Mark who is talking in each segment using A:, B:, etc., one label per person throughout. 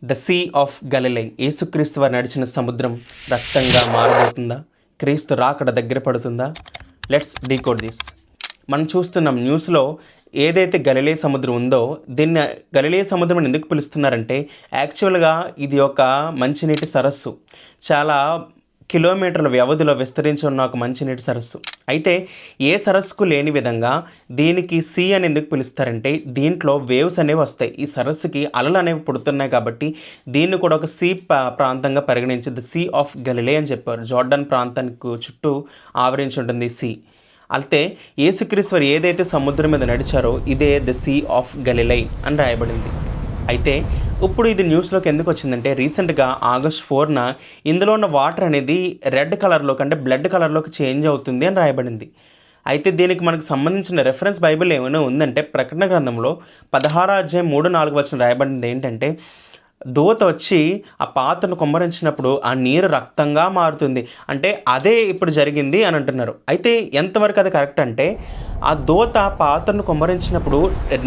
A: The see of గలిలై. యేసుక్రీస్తు వారు నడిచిన సముద్రం రక్తంగా మారబోతుందా? క్రీస్తు రాకడ దగ్గర పడుతుందా? Let's decode this. మనం చూస్తున్నాం న్యూస్లో ఏదైతే గలిలే సముద్రం ఉందో దీన్ని గలిలే సముద్రం అని ఎందుకు పిలుస్తున్నారంటే యాక్చువల్గా ఇది ఒక మంచినీటి సరస్సు. చాలా కిలోమీటర్ల వ్యవధిలో విస్తరించి ఉన్న ఒక మంచినీటి సరస్సు. అయితే ఏ సరస్సుకు లేని విధంగా దీనికి సీ అని ఎందుకు పిలుస్తారంటే దీంట్లో వేవ్స్ అనేవి వస్తాయి. ఈ సరస్సుకి అలలు అనేవి పుడుతున్నాయి కాబట్టి దీన్ని కూడా ఒక సీ ప్రాంతంగా పరిగణించి ద సీ ఆఫ్ గలిలే అని చెప్పారు. జోర్డాన్ ప్రాంతానికి చుట్టూ ఆవరించి ఉంటుంది సీ. అయితే యేసుక్రీస్తు వారు ఏదైతే సముద్రం మీద నడిచారో ఇదే ద సీ ఆఫ్ గలిలై అని రాయబడింది. అయితే ఇప్పుడు ఇది న్యూస్లోకి ఎందుకు వచ్చిందంటే రీసెంట్గా August 4న ఇందులో ఉన్న వాటర్ అనేది రెడ్ కలర్లోకి అంటే బ్లడ్ కలర్లోకి చేంజ్ అవుతుంది అని రాయబడింది. అయితే దీనికి మనకు సంబంధించిన రెఫరెన్స్ బైబిల్ ఏమైనా ఉందంటే ప్రకటన గ్రంథంలో 16వ అధ్యాయం 3-4 వచనం రాయబడింది ఏంటంటే దూత వచ్చి ఆ పాత్రను కుమ్మరించినప్పుడు ఆ నీరు రక్తంగా మారుతుంది. అంటే అదే ఇప్పుడు జరిగింది అని అంటున్నారు. అయితే ఎంతవరకు అది కరెక్ట్ అంటే ఆ దూత పాత్రను కుమ్మరించినప్పుడు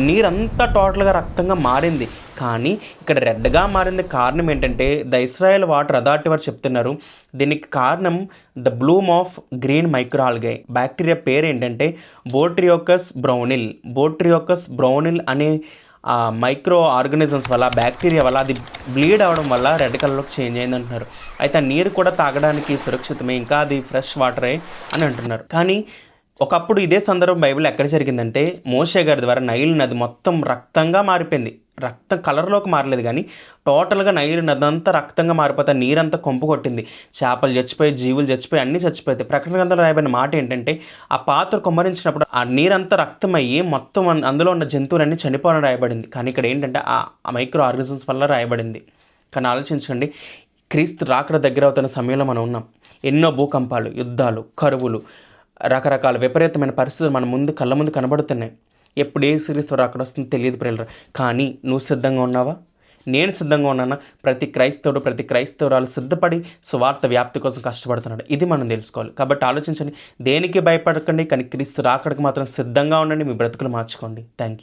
A: నీరంతా టోటల్గా రక్తంగా మారింది. కానీ ఇక్కడ రెడ్గా మారింది కారణం ఏంటంటే ద ఇజ్రాయెల్ వాటర్ అథారిటీ వారు చెప్తున్నారు దీనికి కారణం the Bloom of green microalgae. Bacteria పేరు ఏంటంటే బోట్రియోకస్ బ్రౌనిల్ అనే మైక్రో ఆర్గానిజమ్స్ వల్ల బ్యాక్టీరియా వల్ల అది బ్లీడ్ అవ్వడం వల్ల రెడ్ కలర్లోకి చేంజ్ అయింది అంటున్నారు. అయితే ఆ నీరు కూడా తాగడానికి సురక్షితమే, ఇంకా అది ఫ్రెష్ వాటరే అని అంటున్నారు. కానీ ఒకప్పుడు ఇదే సందర్భం బైబిల్ ఎక్కడ జరిగిందంటే మోషే గారి ద్వారా నైల్ నది మొత్తం రక్తంగా మారిపోయింది. రక్తం కలర్లోకి మారలేదు కానీ టోటల్గా నైల్ నది అంతా రక్తంగా మారిపోతే నీరంతా కొంపు కొట్టింది. చేపలు చచ్చిపోయి, జీవులు చచ్చిపోయి, అన్నీ చచ్చిపోతాయి. ప్రకటన గ్రంథంలో రాయబడిన మాట ఏంటంటే ఆ పాత్ర కుమ్మరించినప్పుడు ఆ నీరంతా రక్తమయ్యి మొత్తం అందులో ఉన్న జంతువులన్నీ చనిపోవాలని రాయబడింది. కానీ ఇక్కడ ఏంటంటే ఆ మైక్రో ఆర్గానిజమ్స్ వల్ల రాయబడింది. కానీ ఆలోచించండి, క్రీస్తు రాకడ దగ్గర అవుతున్న సమయంలో మనం ఉన్నాం. ఎన్నో భూకంపాలు, యుద్ధాలు, కరువులు, రకరకాల విపరీతమైన పరిస్థితులు మన ముందు కళ్ళ ముందు కనబడుతున్నాయి. ఎప్పుడు ఏ యేసుక్రీస్తు అక్కడ వస్తుందో తెలియదు ప్రియులారా. కానీ నువ్వు సిద్ధంగా ఉన్నావా? నేను సిద్ధంగా ఉన్నానా? ప్రతి క్రైస్తవురాలు సిద్ధపడి సువార్త వ్యాప్తి కోసం కష్టపడుతున్నాడు. ఇది మనం తెలుసుకోవాలి. కాబట్టి ఆలోచించండి, దేనికి భయపడకండి, కానీ క్రీస్తు రాకడకు మాత్రం సిద్ధంగా ఉండండి. మీ బ్రతుకులు మార్చుకోండి. Thank you.